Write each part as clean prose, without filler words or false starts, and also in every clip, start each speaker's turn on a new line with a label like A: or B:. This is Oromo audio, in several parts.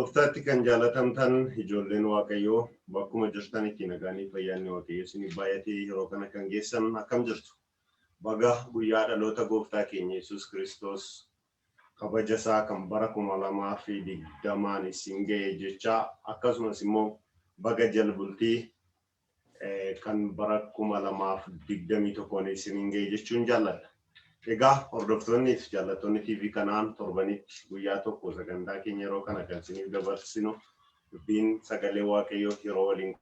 A: Gooftaatti kan jaalatamtan ijoolleen Waaqayyoo bakkuma jirtanitti nagaanii fayyaanni Waaqayyo isinii baay'atee yeroo kana kan geessan akkam jirtu. Baga guyyaa dhaloota Gooftaa keenya Yesuus Kiristoos kabaja isaa kan bara 2020 isin ga'e jechaa akkasumas immoo baga jalbultii kan bara 2021 isin ga'e jechuun jaalladha. Egaa hordoftoonni fi jaallattoonni TV kanaan torbanitti guyyaa tokko sagantaa keenya yeroo kana kan isiniif dabarsinu dubbiin sagalee Waaqayyoo yeroo waliin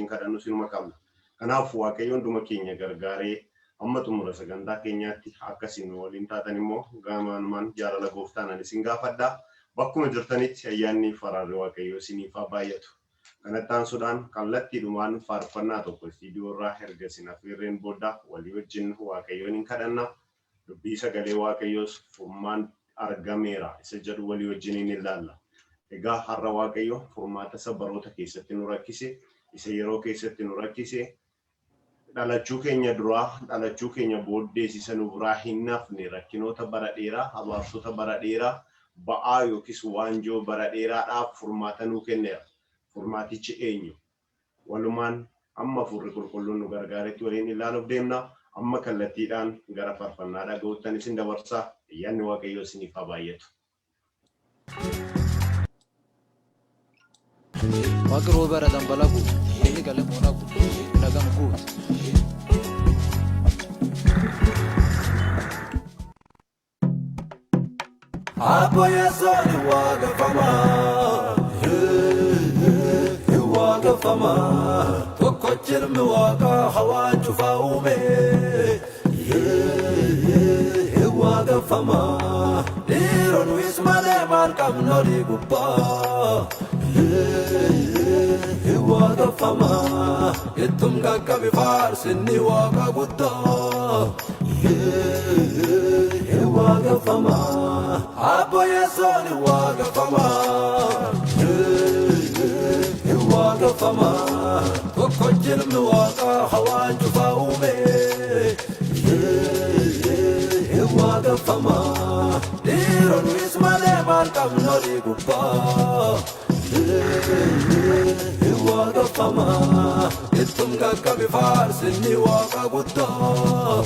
A: kadhannu sinuma qabna. Kanaaf Waaqayyoon hunduma keenya gargaaree amma xumura sagantaa keenyaatti akka isin waliin taatan immoo gamaanumaan jaalala Gooftaan isin gaafadha. Bakkuma jirtanitti ayyaanni faraarri Waaqayyoo isiniif haa baay'atu. Kanattaan sudaan kallattiidhumaan faarfannaa tokko istiidiyoo irraa erga isin affeerreen booda walii wajjin Waaqayyoon hin kadhanna. Dubbii sagalee Waaqayyoos furmaan argameera isa jedhu walii wajjin hin ilaalla. Egaa har'a Waaqayyo furmaata isa baroota keessatti nu rakkise, isa yeroo keessatti nu rakkise, dhalachuu keenya duraa, dhalachuu keenya booddeessisa nu biraa hin hafne rakkinoota bara dheeraa, abaarsota bara dheeraa, ba'aa yookiis waanjoo bara dheeraadhaaf furmaata nuu kenneera. Furmaatichi eenyu? Walumaan amma furri qulqulluun nu gargaaretti waliin ilaaluuf deemna. Amma kallattiidhaan gara faarfannaadhaa ga'uuttan isin dabarsaa. Ayyaanni Waaqayyoo isiniif haa baay'atu.
B: Waaqni rooba irratti balagu, inni galamoon hagu, nagam guutu.
C: Abbo Yesuuni waaqeffamaa. Fama tokko jirmi waaqa hawaan cufaa uume waaqa fama dhiironni wismalee maal qabnoolii gubbaa waaqa fama ittum gaggabi faarsinni waaqa guddaa waaqa fama abbo Yesuuni waaqa fama. Waaqa fama tokko jirmi waaqa hawaan cufaa uume waaqa fama dhiironni wismalee maal qabnoolii gubbaa waaqa fama ittum gaggabi faarsinni waaqa guddaa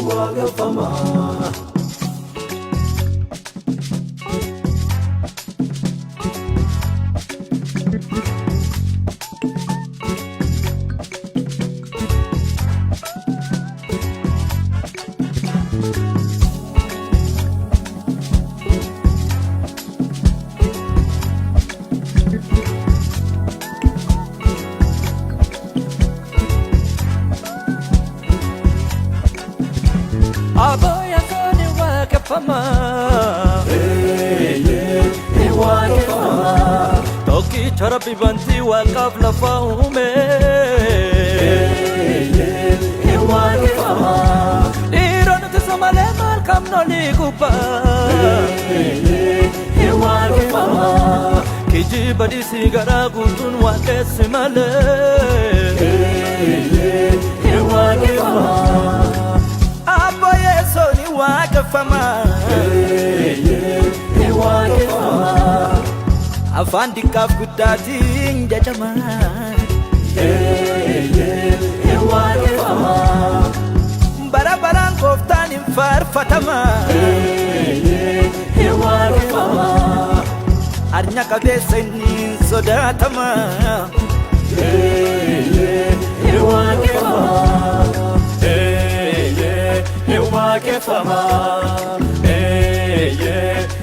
C: waaqa fama.
D: Rabbi banti waqaf lafa uume dhiironni tisa malee maal qabnoolii gubbaa kijiba dhiisii garaa guutuun waaqessi malee abbo Yesuuni waaqeffamaa. Afaan diqqaaf guddaatiin jajamaa bara baraan Gooftaan hin faarfatamaa arnya qabeessa inni hin sodaatamaa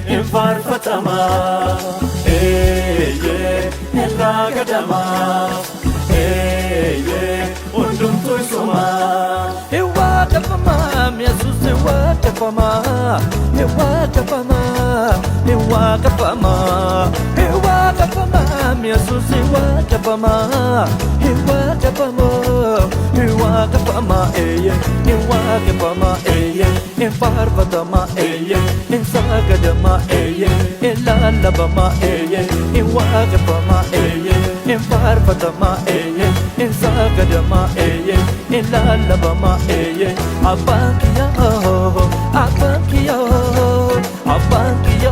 D: hin faarfatamaa Ella gadama, undumtu isuma. Ewa kafama, Yesus ewa kafama, ewa kafama, ewa kafama, ewa kafama, Yesus ewa kafama, ewa kafama, ewa kafama, ewa kafama, enfarfatama, ensagadama, elalabama, ewa kafama, enfarfatama, ensagadama, elalabama, abankiya Abankiyo, abankiyo,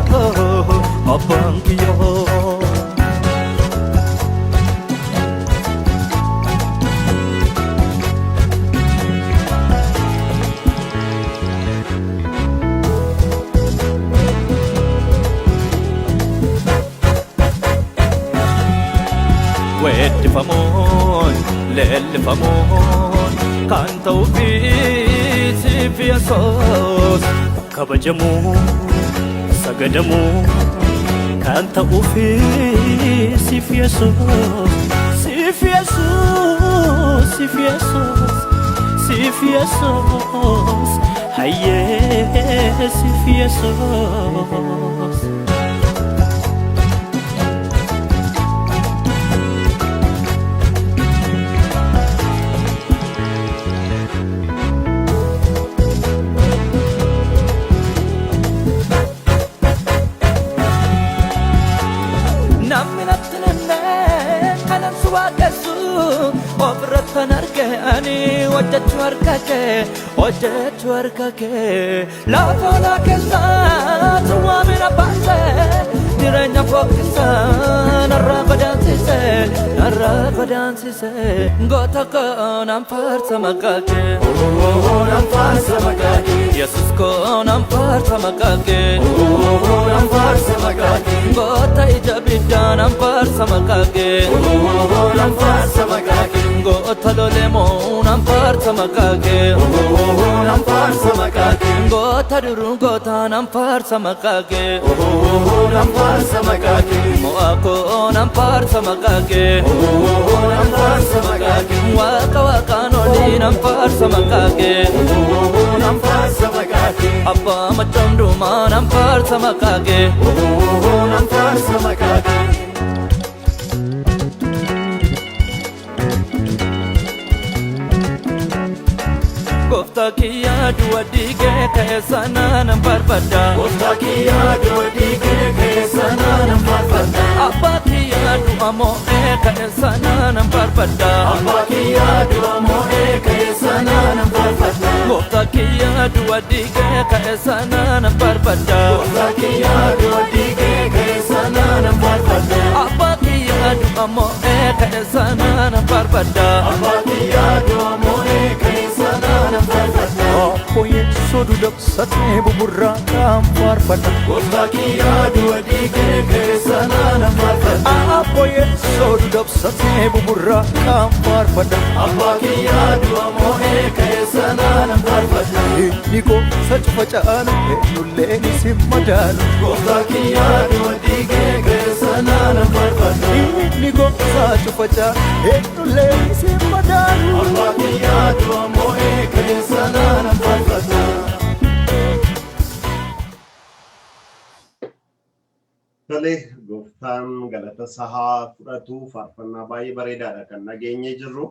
D: abankiyo. ويدفمون للفمون كان توفيت في صوص كبجمون سجدمون كان توفيت في صوص في صوص في صوص في صوص هيا في صوص أني وجدت وركك لا فلا كسان سوى من بعثة درنا فوق كسان الرقدان سيسي قوتك نمفر سمكاك نمفر سمكاك يسوس كو نمفر سمكاك نمفر سمكاك قوتا إجابيدا نمفر سمكاك نمفر سمكاك قوتا لولمو نمفر سمكاك نمفر سمكاك قوتا درو قوتا نمفر سمكاك نمفر سمكاك مواكو نمفر سمكاك نمفر سمكاك واكا واكا نولي نمفر سمكاك نمفر سمكاك أبا مچم دوما نمفر سمكاك نمفر سمكاك Goftakiya duwadike kesana namparpada Goftakiya duwadike kesana namparpada Abakiya duamo kesana namparpada Abakiya duamo kesana namparpada Goftakiya duwadike kesana namparpada Goftakiya duwadike kesana namparpada Abakiya duamo kesana namparpada Abakiya duamo kesana Apoye sodu dak satne buburra kampar pada Goftakiya duwadike kesana namparpada Apoye sodu dak satne buburra kampar pada Abakiya duamo kesana namparpada Niko sach pacaan nulle simmadan Goftakiya duwadike kesana namparpada Niko sach pacaan nulle simmadan Abakiya duamo kesana namparpada
A: Tole gooftaan galata sahaa fudhatu faarfannaa baay'ee bareedaadha kan nageenye jirru.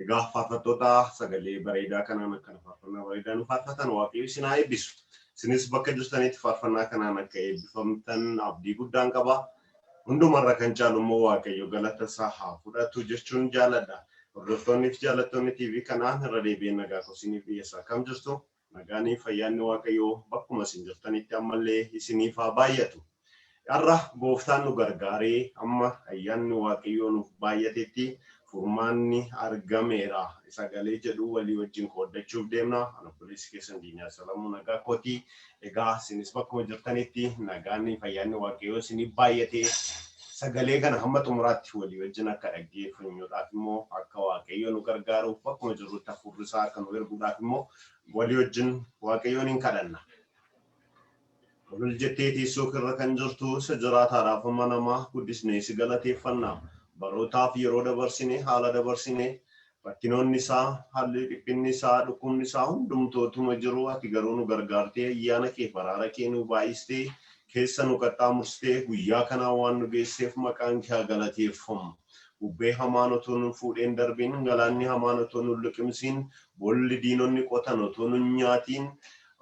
A: Egaa faarfattoota sagalee bareedaa kanaan akka faarfannaa bareedaa nu faarfatan Waaqayyo isin haa eebbisu. Isinis bakka jirtanitti faarfannaa kanaan akka eebbifamtan abdii guddaan qaba. Hundumarra kan caalu immoo Waaqayyo galata sahaa fudhatu jechuun jaaladha. Hordoftoonni fi jaallattoonni TV kanaan irra deebi'ee nagaa isiniif dhiyeessaa kam jirtu. Nagaanii fayyaanni Waaqayyoo bakkuma isin jirtanitti ammallee isiniif haa baay'atu. Har'a gooftaan nu gargaaree amma ayyaanni Waaqayyoo nuuf baay'atetti furmaanni argameera. Sagalee jedhu walii wajjin qooddachuuf deemna. Obboleessi keessan Diinyaa Salamuu nagaa kooti. Egaa isinis bakkuma jirtanitti nagaanni fayyaanni Waaqayyoo isiniif baay'atee sagalee kana hamma xumuraatti walii wajjin akka dhaggeeffannuudhaaf immoo akka Waaqayyo nu gargaaruuf bakkuma jirrutti hafuurri isaa akka nu erguudhaaf immoo walii wajjin Waaqayyoon hin kadhanna. Olol jettee teessoo irra kan jirtu isa jiraataadhaaf amanamaa guddisnee si galateeffannaa. Barootaaf yeroo dabarsine haala dabarsine rakkinoonni isaa haalli dhiphinni isaa dhukkubni isaa hundumtootuma jiru ati garuu nu gargaartee ayyaana kee baraara kee nu baay'istee keessa nu qaxxaamurtee guyyaa kanaa waan nu geesseef maqaan kee galateeffamu. Bubbee hamaan otoo nu fuudheen darbiin galaanni hamaan otoo nu liqimsiin bolli diinonni qotan otoo nu nyaatiin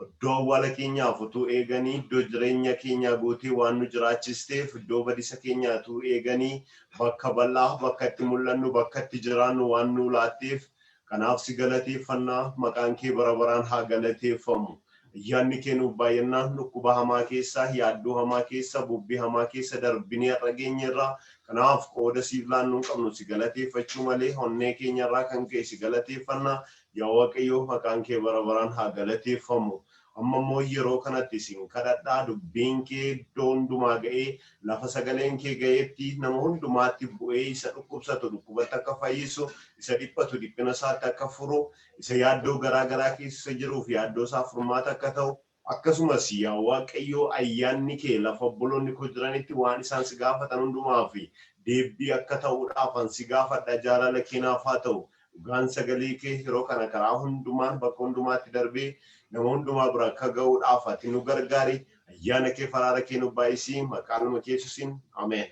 A: iddoo awwaala keenyaaf utuu eeganii iddoo jireenya keenyaa guutee waan nu jiraachisteef iddoo badiisa keenyaatu eeganii bakka bal'aa bakka itti mul'annu bakka itti jiraannu waan nu laatteef kanaaf si galateeffannaa maqaan kee bara baraan haa galateeffamu. ayyaanni kee nuuf baay'annaan dhukkuba hamaa keessa yaaddoo hamaa keessa bubbii hamaa keessa darbinee har'a geenyerraa kanaaf qooda siif laannuu qabnu si galateeffachuu malee onnee keenyarraa kan ka'e si galateeffannaa yaa Waaqayyo maqaan kee bara baraan haa galateeffamu. Amma immoo yeroo kanatti isin kadhadhaa dubbiin kee iddoo hundumaa ga'ee lafa sagaleen kee ga'eetti nama hundumaatti bu'ee isa dhukkubsatu dhukkubatti akka fayyisu isa dhiphatu dhiphina isaatti akka furu isa yaaddoo garaa garaa keessa jiruuf yaaddoo isaa furmaata akka ta'u akkasumas yaa Waaqayyo ayyaanni kee lafa obboloonni koo jiranitti waan isaan si gaafatan hundumaa fi deebii akka ta'uudhaaf si gaafadha jaalala keenaaf haa ta'u dhugaan sagalee kee yeroo kana karaa hundumaan bakka hundumaatti darbee nama hundumaa bira akka ga'uudhaaf ati nu gargaari ayyaana kee faraara kee nu baay'isii maqaan Yesuusiin ameen.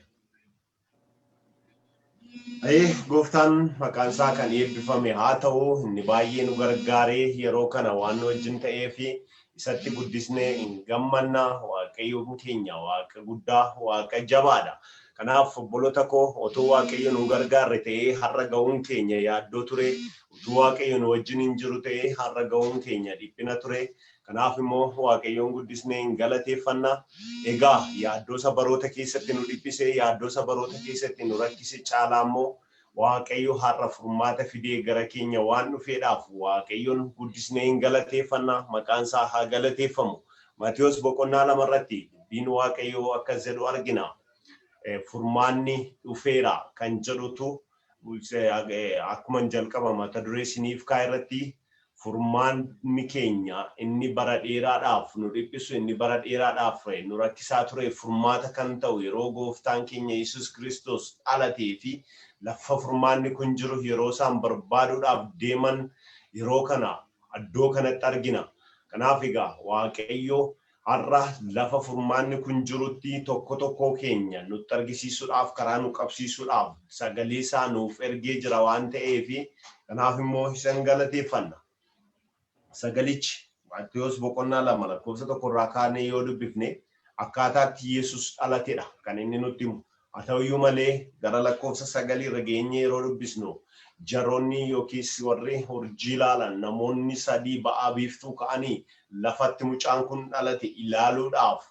A: Gooftaan maqaan isaa kan eebbifame haa ta'u inni baay'ee nu gargaaree yeroo kana waan nu wajjin ta'ee fi isatti guddisnee hin gammanna Waaqayyoon keenya Waaqa guddaa Waaqa jabaadha. Kanaaf obboloota koo otoo Waaqayyo nu gargaarre ta'ee har'a ga'uun keenya yaaddoo ture utuu Waaqayyo nu wajjin hin jiru ta'ee har'a ga'uun keenya dhiphina ture. Kanaaf immoo Waaqayyoon guddisnee hin galateeffanna. Egaa yaaddoo sabaroota keessatti nu dhiphisee yaaddoo sabaroota keessatti nu rakkise caalaa immoo Waaqayyo har'a furmaata fidee gara keenya waan dhufeedhaaf Waaqayyoon guddisnee hin galateeffanna maqaan isaa haa galateeffamu. Maatiyos boqonnaa 2 irratti dubbiin Waaqayyo akkas jedhu argina. Furmaanni dhufeera kan jedhutu akkuma jalqaba mata duree isiniif kaa'e irratti furmaanni keenya inni bara dheeraadhaaf nu dhiphisu inni bara dheeraadhaaf nu rakkisaa ture furmaata kan ta'u yeroo gooftaan keenya Yesuus Kiristoos dhalatee fi lafa furmaanni kun jiru yeroo isaan barbaaduudhaaf deeman yeroo kana iddoo kanatti argina. Kanaaf egaa Waaqayyo har'a lafa furmaanni kun jirutti tokko tokko keenya nutti argisiisuudhaaf karaa nu qabsiisuudhaaf sagalee isaa nuuf ergee jira waan ta'eef kanaaf immoo isin galateeffanna. Sagalichi Maatiyos boqonnaa 2 lakkoofsa 1 irraa kaanee yoo dubbifne akkaataatti Yesuus dhalatedha kan inni nutti himu. Haa ta'uyyuu malee gara lakkoofsa 9 irra geenyee yeroo dubbisnu jaroonni yookiis warri urjii ilaalan namoonni 3 ba'aa biiftuu ka'anii lafatti mucaan kun dhalate ilaaluudhaaf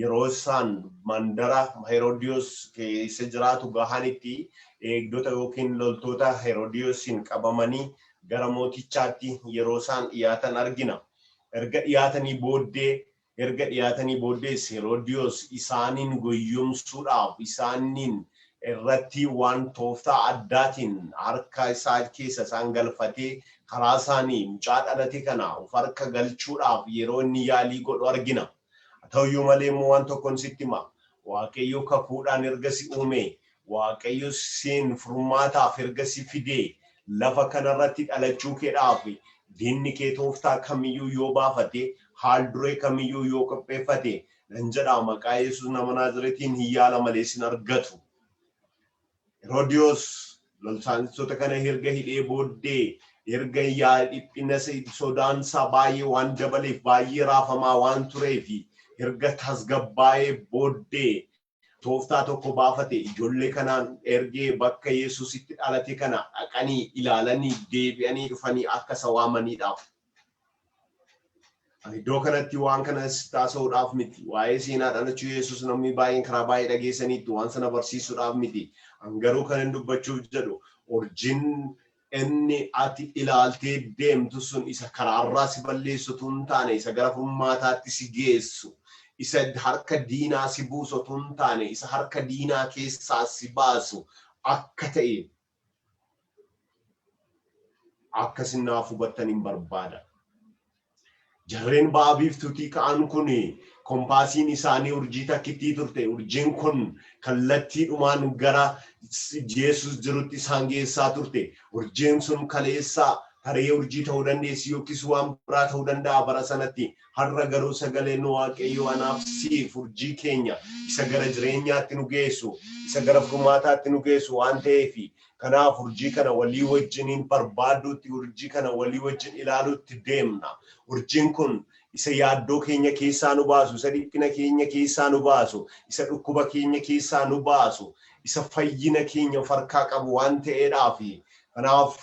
A: yeroo isaan mandara Heroodiyoos keessa jiraatu gahanitti eegdota yookiin loltoota Heroodiyoosiin qabamanii gara mootichaatti yeroo isaan dhiyaatan argina. Erga dhiyaatanii booddees Heroodiyoos isaaniin goyyomsuudhaaf isaaniin irratti waan tooftaa addaatiin harka isaa keessa isaan galfatee karaa isaanii mucaa dhalate kana of harka galchuudhaaf yeroo inni yaalii godhu argina. Haa ta'uyyuu malee immoo waan tokkoon sitti hima. Waaqayyo kakuudhaan erga si uume Waaqayyo siin furmaataaf erga si fidee lafa kanarratti dhalachuu keedhaaf diinni kee tooftaa kamiyyuu yoo baafate haal duree kamiyyuu yoo qopheeffate nan jedhaa maqaa Yesuus nama Naazreetiin hin yaala malee sin argatu. Heroodiyoos loltoota kana erga hidhee booddee erga yaa dhiphina sodaan isaa baay'ee waan dabaleef baay'ee raafamaa waan tureef erga tasgabbaa'ee booddee tooftaa tokko baafate ijoollee kanaan ergee bakka Yesuusitti dhalate kana dhaqanii ilaalanii deebi'anii dhufanii akka isa waamaniidhaaf. Iddoo kanatti waan kana taasisuudhaaf miti. Waa'ee seenaa dhalachuu Yesuus namni baay'een karaa baay'ee dhageessaniitu waan sana barsiisuudhaaf miti. Garuu kan hin dubbachuuf jedhu urjiin inni ati ilaaltee deemtu sun isa karaarraa si balleessu tun taane isa gara furmaataatti si geessu isa harka diinaa si buusu tun taane isa harka diinaa keessaa si baasu akka ta'e akkasin naaf hubattaniin barbaada. Jarreen ba'aa biiftuutii ka'an kun kompaasiin isaanii urjii takkittii turte. Urjiin kun kallattiidhumaan gara Yesuus jirutti isaan geessaa turte. Urjiin sun kaleessaa taree urjii ta'uu dandeessi yookiis waan biraa ta'uu danda'a bara sanatti. Har'a garuu sagaleen Waaqayyoo anaaf siif urjii keenya isa gara jireenyaatti nu geessu, isa gara furmaataatti nu geessu waan ta'eef kanaaf urjii kana walii wajjiniin barbaaduutti urjii kana walii wajjin ilaaluutti deemna. Urjiin kun isa yaaddoo keenya keessaa nu baasu, isa dhiphina keenya keessaa nu baasu, isa dhukkuba keenya keessaa nu baasu, isa fayyina keenya farkaa qabu waan ta'eedhaaf kanaaf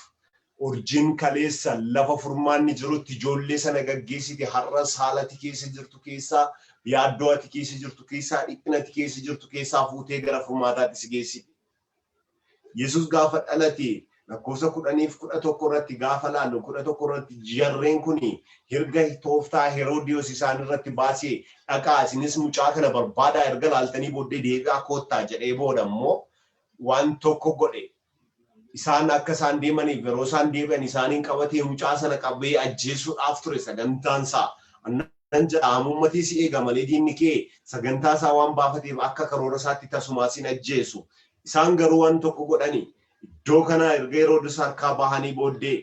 A: urjiin kaleessa lafa furmaanni jirutti ijoollee sana gaggeessite har'a saalati keessa jirtu keessaa yaaddoo ati keessa jirtu keessaa dhiphina ati keessa jirtu keessaa fuutee gara furmaataatti si geessite. Yesus gaafa dhalate lakkoofsa 10:11 irratti gaafa laallu 11 irratti jarreen kuni hirga tooftaa Heroodiyoos isaan irratti baasee dhaqaa isinis mucaa kana barbaadaa erga laaltanii booddee deebi'aa koottaa jedhee booda immoo waan tokko godhe. Isaan akka isaan deemaniif yeroo isaan deebi'an isaaniin qabatee mucaa sana qabee ajjeesuudhaaf ture sagantaansaa. Nan jedhaamummatii si eega malee diinni kee sagantaasaa waan baafateef akka karoora isaatti tasumaasiin ajjeesu. Isaan garuu waan tokko godhani. Iddoo kana erga Heroodis harkaa bahanii booddee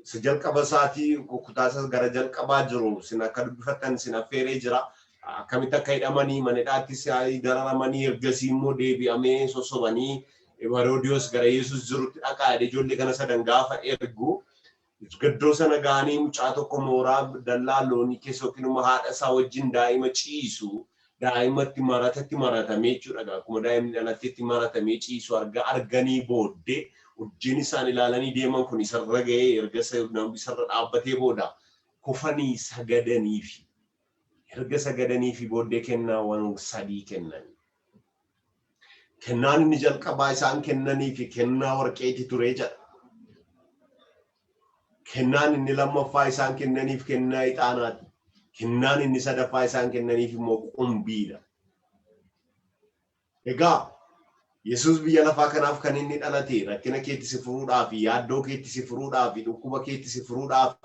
A: isa jalqaba isaatii kutaasa gara jalqabaa jiru sin akka dubbifattan sin affeeree jira. Akkamitti akka hidhamanii manedhaatti si'aa dararamanii ergasii immoo deebi'amee sosobanii Heroodiyoos gara Yesus jirutti dhaqaa ijoollee kana sadan gaafa ergu gaddoo sana gaanii mucaa tokko mooraa dallaa loonii keessa yookiin haadha isaa wajjin daa'ima ciisu daa'imatti maratatti maratamee jechuudha. Akkuma daa'imni dhalatteetti maratamee ciisu arganii booddee urjiin isaan ilaalanii deeman kun isarra ga'ee erga isarra dhaabbatee booda kufanii sagadaniifi erga sagadaniifi booddee kennaawwan 3 kennan. Kennaan inni jalqabaa isaan kennaniifi kennaa warqeeti ture jedha. Kennaan inni lammaffaa isaan kennaniif kennaa ixaanaati. Kennaan inni sadaffaa isaan kennaniif immoo qumbiidha. Egaa Yesus biyya lafaa kanaaf kan inni dhalate rakkina keetti si furuudhaaf yaaddoo keetti si furuudhaaf dhukkuba keetti si furuudhaaf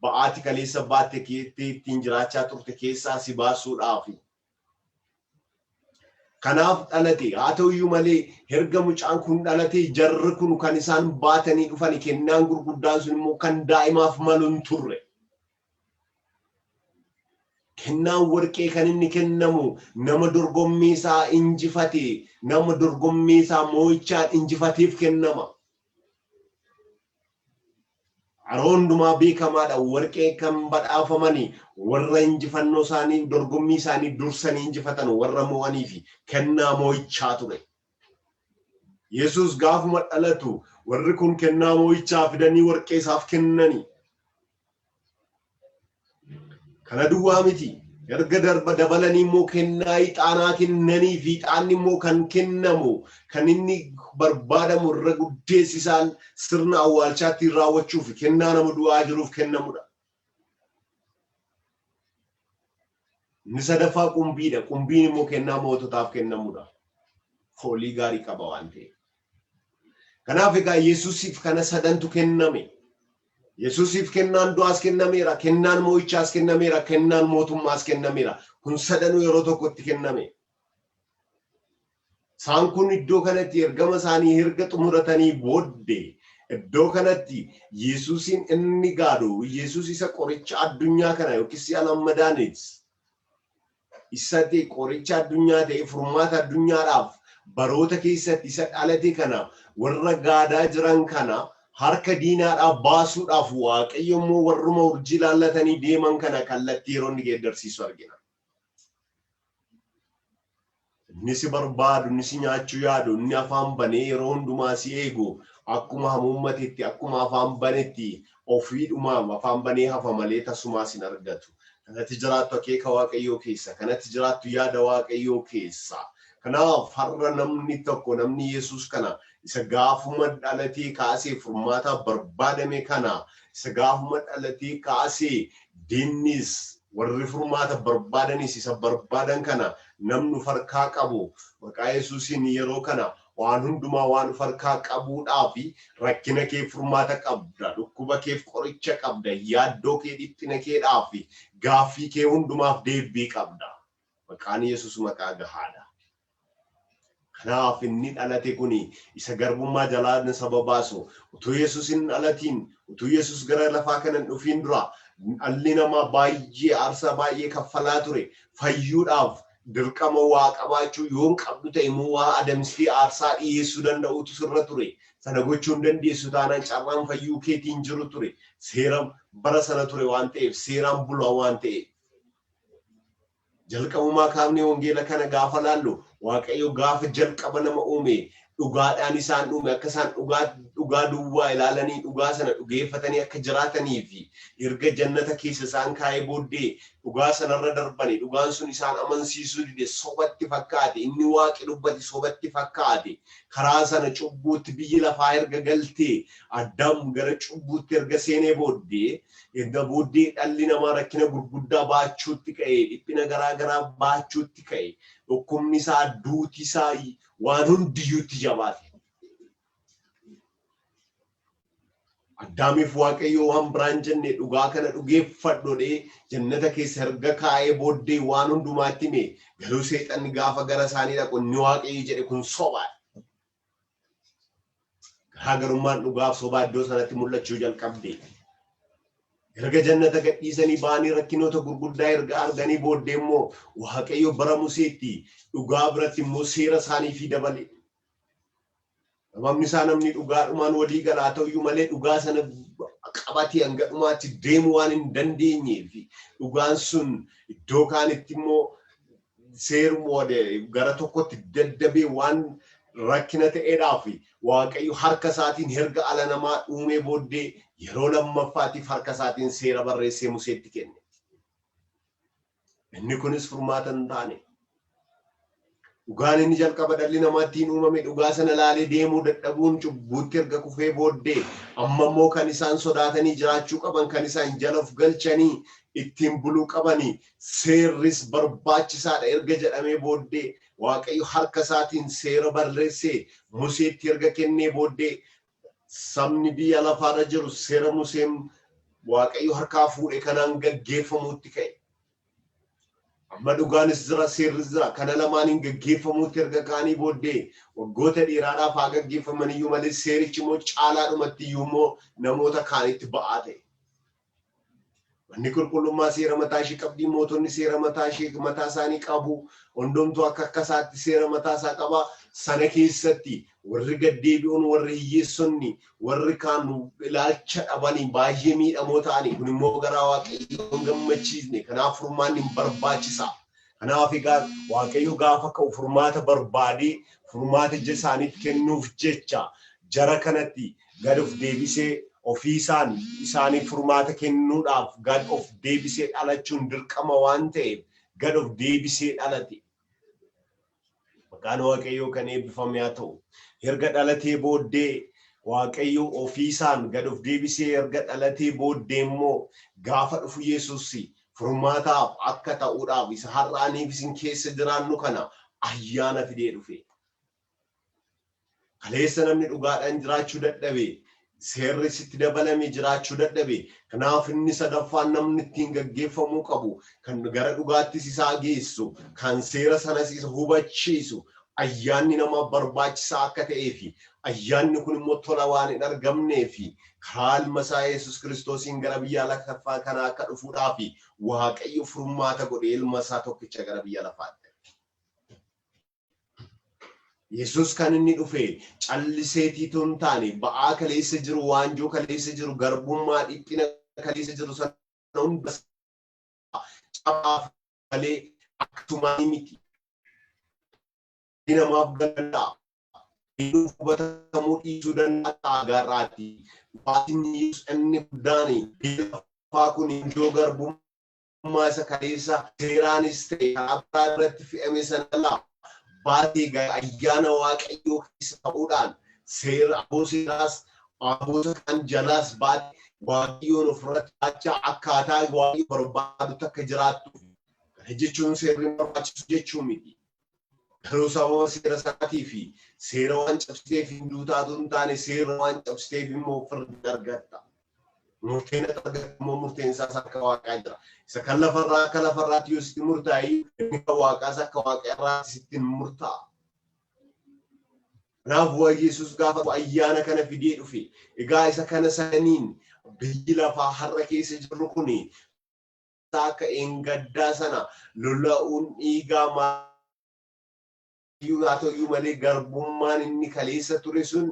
A: ba'aati kaleessa baatte keetti ittiin jiraachaa turte keessaa si baasuudhaaf. Kanaaf dhalate haa ta'uyyuu malee erga mucaan kun dhalate jarri kun kan isaan baatanii dhufani kennaan gurguddaan sun immoo kan daa'imaaf malu hin turre. Kennaan warqee kan inni kennamu nama dorgommii isaa injifate nama dorgommii isaa moo'ichaan injifateef kennama. Aroondumaa beekamaadha warqee kan badhaafamanii warra injifannoo isaanii dorgommii isaanii dursanii injifatan warra moo'anii fi kennaa moo'ichaa ture. Yesus gaafuma dhalatu warri kun kennaa moo'ichaa fidanii warqee isaaf kennani. Kana duwwaa miti erga dabalanii immoo kennaa ixaanaa kennanii fi ixaanni immoo kan kennamu kan inni barbaadamu irra guddeessisaan sirna awwaalchaatti raawwachuuf kennaa nama du'aa jiruuf kennamudha. Inni sadaffaa qumbiidha. Qumbiin immoo kennaa moototaaf kennamudha. Foolii gaarii qaba waan ta'eef. Kanaaf egaa Yesuusiif kana sadantu kenname. Yesuusiif kennaan du'aas kennameera, kennaan moo'ichaas kennameera, kennaan mootummaas kennameera. Kun sadanuu yeroo tokkotti kenname. Isaan kun iddoo kanatti ergama isaanii erga xumuratanii booddee iddoo kanatti Yesuusin inni gaadu Yesuus isa qoricha addunyaa kana yookiis alammadaanis isa ta'e qoricha addunyaa ta'e furmaata addunyaadhaaf baroota keessatti isa dhalate kana warra gaadaa jiran kana harka diinaadhaaf baasuudhaaf Waaqayyo immoo warruma urjii laallatanii deeman kana kallattii yeroo inni geeddarsiisu argina. Inni si barbaadu, inni si nyaachuu yaadu, inni afaan banee yeroo hundumaa si eegu akkuma hamuummatitti akkuma afaan banetti ofiidhumaan afaan banee hafa malee tasumaa sin argatu. Kanatti jiraattu akeeka Waaqayyoo keessa, kanatti jiraattu yaada Waaqayyoo keessa. Kanaaf har'a namni tokko namni Yesus kana isa gaafuma dhalatee kaasee furmaata barbaadame kana isa gaafuma dhalatee kaasee dinnis warri furmaata barbaadanis isa barbaadan kana namni farkaa qabu maqaa Yesuusin yeroo kana waan hundumaa waan farkaa qabuudhaaf rakkina kee furmaata qabda, dhukkuba kee qoricha qabda, yaaddoo kee dhiphina keedhaaf gaaffii kee hundumaaf deebii qabda. Maqaan Yesuus maqaa gahaadha. Kanaaf inni dhalate kuni isa garbummaa jalaa saba baasu utuu Yesuusin dhalatiin utuu Yesuus gara lafaa kanan dhufiin dura dhalli namaa baay'ee aarsaa baay'ee kaffalaa ture fayyuudhaaf dirqama waa qabaachuu yoon qabdu ta'e immoo waa adamsii aarsaa dhiyeessuu danda'utu sirra ture. Sana gochuu hin dandeessu taanaan carraan fayyuu keetiin jiru ture. Seeraan bara sana ture waan ta'eef seeraan bulaa waan ta'eef. Jalqabumaa kaafnee wangeela kana gaafa laallu Waaqayyo gaafa jalqaba nama uume dhugaadhaan isaan dhume akka isaan dhugaa duwwaa ilaalanii dhugaa sana dhugeeffatanii akka jiraatanii fi erga jannata keessa isaan kaa'ee booddee dhugaa sanarra darbanii dhugaan sun isaan amansiisuu dide sobatti fakkaate inni waaqi dubbate sobatti fakkaate karaa sana cubbuutti biyyi lafaa erga galtee Addaam gara cubbuutti erga seenee booddee dhalli namaa rakkina gurguddaa baachuutti ka'e dhiphina garaa baachuutti ka'e dhukkubni isaa duuti isaa waan hundiyyuutti jabaate. Addaamiif Waaqayyo waan biraan jenne dhugaa kana dhugeeffadhodhee jannata keessa erga kaa'ee booddee waan hundumaatti hime garuu seexanni gaafa gara isaanii dhaqu inni Waaqayyo jedhe kun sobaadha. Garaagarummaan dhugaaf sobaa iddoo sanatti mul'achuu jalqabde. Erga jannata gadhiisanii baanii rakkinoota gurguddaa erga arganii booddee immoo Waaqayyo bara Museetti dhugaa biratti immoo seera isaanii fi dabale. Namni isaa namni dhugaadhumaan walii galaa ta'uyyuu malee dhugaa sana qabatee hanga dhumaatti deemuu waan hin dandeenyeef dhugaan sun iddoo kaanitti immoo seeruma gara tokkotti daddabee waan rakkina ta'eedhaaf Waaqayyo harka isaatiin erga ala namaa uumee booddee yeroo lammaffaatiif harka isaatiin seera barreessee Museetti kenne. Inni kunis furmaata hin taane. Dhugaan inni jalqaba dhalli namaattiin uumame dhugaa sana laalee deemuu dadhabuun cubbuutti erga kufee booddee amma immoo kan isaan sodaatanii jiraachuu qaban kan isaan jala of galchanii ittiin buluu qabanii seerris barbaachisaadha erga jedhamee booddee Waaqayyo harka isaatiin seera barreessee Museetti erga kennee booddee sabni biyya lafaarra jiru seera Museen Waaqayyo harkaa fuudhe kanaan gaggeeffamuutti ka'e. Amma dhugaanis jira seerris jira kana lamaaniin gaggeeffamuutti erga kaanii booddee waggoota dheeraadhaaf haa gaggeeffamaniyyuu malee seerichi immoo caalaadhumatti iyyuu immoo namoota kaanitti ba'aa ta'e. Wanni qulqullummaa seera mataa ishee qabdi mootonni seera mataa isaanii qabu hundumtuu akka isaatti seera mataa isaa qaba sana keessatti warri gaddeebi'uun warri hiyyeessonni warri kaan ilaalcha dhabanii baay'ee miidhamoo ta'anii kun immoo garaa Waaqayyoo hin gammachiisne kanaaf furmaanni hin barbaachisa. Kanaaf egaa Waaqayyo gaafa ka'u furmaata barbaadee furmaata ija isaaniif kennuuf jecha jara kanatti gad of deebisee ofii isaanii furmaata kennuudhaaf gad of deebisee dhalachuun dirqama waan ta'eef gad of deebisee dhalate. Maqaan Waaqayyoo kan eebbifame haa ta'u. Erga dhalatee booddee Waaqayyo ofii isaan gad of deebisee erga dhalatee booddee immoo gaafa dhufu Yesuus furmaataaf akka ta'uudhaaf isa har'aaniif isin keessa jiraannu kana ayyaana fidee dhufe. Kaleessa namni dhugaadhaan jiraachuu dadhabe. Seerri sitti dabalame jiraachuu dadhabe. Kanaaf inni sadaffaan namni ittiin gaggeeffamuu qabu kan gara dhugaattis isaa geessu kan seera sanas isa hubachiisu ayyaanni nama barbaachisaa akka ta'ee fi ayyaanni kun immoo tola waan hin argamnee fi karaa ilma isaa Yesuus Kiristoosiin gara biyya lafaa kana akka dhufuudhaaf Waaqayyo furmaata godhee ilma isaa tokkicha gara biyya lafaatti. Yesus kan inni dhufe calliseetiitu hin taane ba'aa kaleessa jiru waanjoo kaleessa jiru garbummaa dhiphina kaleessa jiru sana hunda cabaaf malee akkuma miti. Namaaf danda'a. Inni hubatamuu dhiisuu danda'a garraatti. Waatiin inni guddaani lafaa kun iddoo garbummaa isa kaleessa seeraanis ta'e karaa biraa irratti fe'ame sana laa. Baatee ayyaana Waaqayyoo keessa ta'uudhaan seera abooseeraas aboota kan jalaas baatee Waaqayyoon ofirratti baachaa akkaataa Waaqayyo barbaadutti akka jiraattu. Kana jechuun seerri barbaachisu jechuu miti. Garuu sababa seera sanaatii fi seera waan cabsiteef hin duutaatu hin taane seera waan cabsiteef immoo ofirratti argatta. Murteen argatu immoo murteen isaas akka Waaqaa jira. Isa kan lafarraa akka lafarraatti yoo sitti murtaa'e inni kan Waaqaas akka Waaqarraatti sitti murtaa'a. Kanaaf Yesuus gaafa ayyaana kana fidee dhufe egaa isa kana saniin biyyi lafaa har'a keessa jirru kun akka engaddaa sana lola'uun dhiigaa maayyuu haa ta'u malee garbummaan inni kaleessa ture sun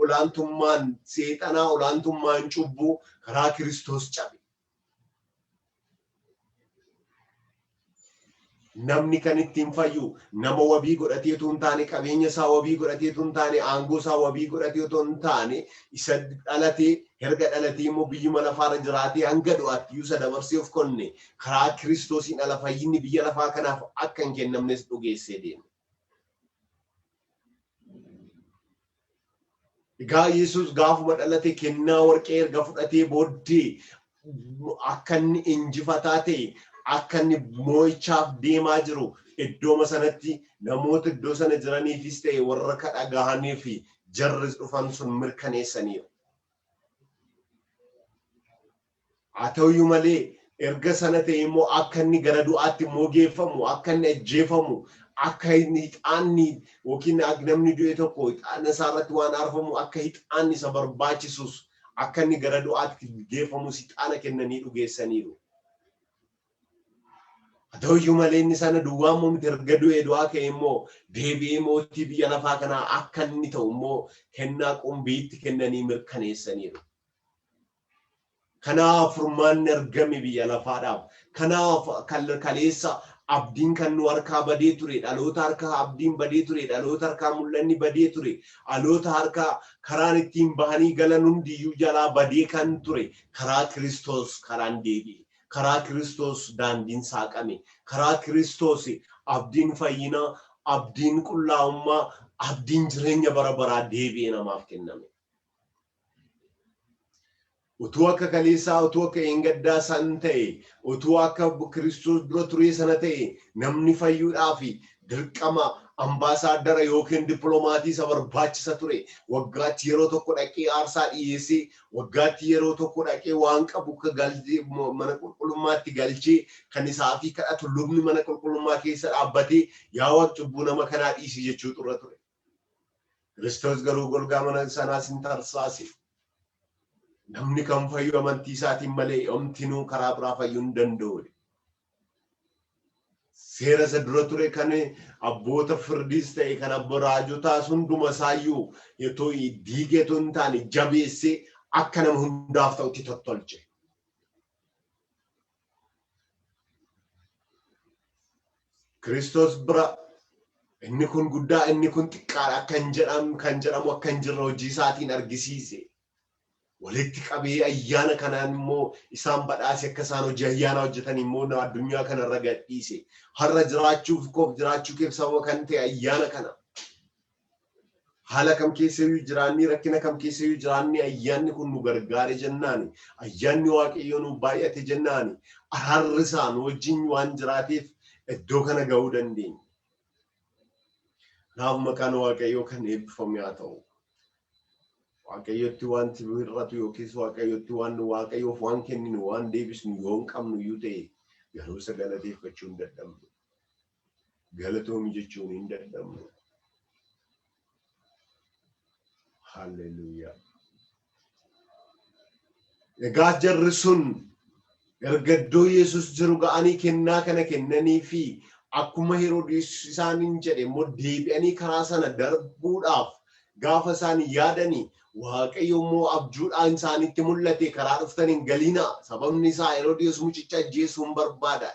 A: olaantummaan seexanaa olaantummaan cubbuu karaa Kiristoos cabe. namni kan ittiin fayyu nama wabii godhateetu hin taane qabeenya isaa wabii godhateetu hin taane aangoo isaa wabii godhateetu hin taane isa dhalatee erga dhalatee immoo biyyuma lafaarra jiraatee hanga du'aatti isa dabarsee of kenne karaa Kiristoosiin ala fayyinni biyya lafaa kanaaf akka hin kennamnes dhugeessee deeme. Egaa Yesuus gaafuma dhalate kennaa warqee erga fudhatee booddee akka inni injifataa ta'e akka inni moo'ichaaf deemaa jiru iddooma sanatti namoota iddoo sana jiraniifis ta'e warra kadhagahanii fi jarris dhufan sun mirkaneessaniiru. Haa ta'uyyuu malee erga sana ta'e immoo akka inni gara du'aatti immoo geeffamu akka inni ajjeefamu akka inni hixaanni yookiin namni du'e tokko hixaana isaarratti waan aarfamu akka hixaanni isa barbaachisus akka inni gara du'aatti geeffamu hixaana kennanii dhugeessaniiru. Ta'uyyuu malee inni sana duwwaa miti erga du'ee du'aa ka'e immoo deebi'ee mootii biyya lafaa kanaa akka inni ta'u immoo kennaa qumbiitti kennanii mirkaneessaniiru. Kanaaf furmaanni argame biyya lafaadhaaf. Kanaaf kaleessa abdiin kan nu harkaa badee ture, dhaloota harkaa abdiin badee ture, dhaloota harkaa mul'anni badee ture, dhaloota harkaa karaan ittiin bahanii galan hundiyyuu jalaa badee kan ture karaa Kiristoos karaan deebi'e. Karaa Kiristoos daandiin saaqame, karaa Kiristoos abdiin fayyinaa, abdiin qullaa'ummaa, abdiin jireenya bara baraa deebi'ee namaaf kenname. Utuu akka kaleessaa, utuu akka eengaddaa san ta'e, utuu akka Kiristoos dura ture sana ta'e, namni fayyuudhaaf dirqama ambaasaadara yookiin dippiloomatii isa barbaachisa ture. Waggaatti yeroo tokko dhaqee aarsaa dhiyeessee, waggaatti yeroo tokko dhaqee waan qabu mana qulqullummaatti galchee kan isaa fi kadhatu lubni mana qulqullummaa keessa dhaabbatee yaa Waaqi cubbuu nama kanaa dhiisi jechuu turre ture. Kiristoos garuu golgaa mana sanaas hin tarsaase. Namni kan fayyu amantii isaatiin malee omtinuu karaa biraa fayyuu hin danda'u. Seera isa dura ture kan abboota firdiis ta'e kan abbo raajotaa hunduma isaayyuu yoo diigeetu hin taane jabeessee akka nama hundaaf ta'utti tottolche. Kiristoos bira inni kun guddaa inni kun xiqqaadha kan jedhamu akka hin jirre hojii isaatiin argisiise. Walitti qabee ayyaana kanaan immoo isaan badhaase akka isaan hojii ayyaana hojjetan immoo addunyaa kanarra gadhiise. Har'a jiraachuuf koof jiraachuu keef sababa kan ta'e ayyaana kana. Haala kam keessayyuu jiraanni rakkina kam keessayyuu jiraanni ayyaanni kun nu gargaare jennaani. Ayyaanni Waaqayyoo nu baay'ate jennaani. Araarri isaan wajjin waan jiraateef iddoo kana ga'uu dandeenya. Kanaaf maqaan Waaqayyoo kan eebbifame haa ta'u. Waaqayyotti wanti hir'atu yookiis Waaqayyotti Waaqayyoof waan kenninu waan deebisnu yoo hin qabnu iyyuu ta'e garuu isa galateeffachuu hin dadhabnu. Galatoomi jechuun hin dadhabnu. Hallelujah. Egaa jarri sun erga iddoo Yesuus jiru ga'anii kennaa kana kennanii fi akkuma Heroodis isaaniin jedhe immoo deebi'anii karaa sana darbuudhaaf gaafa isaan yaadanii Waaqayyo immoo abjuudhaan isaanitti mul'ate karaa dhuftaniin galiinaa. Sababni isaa Heroodis mucicha ajjeesuun barbaada.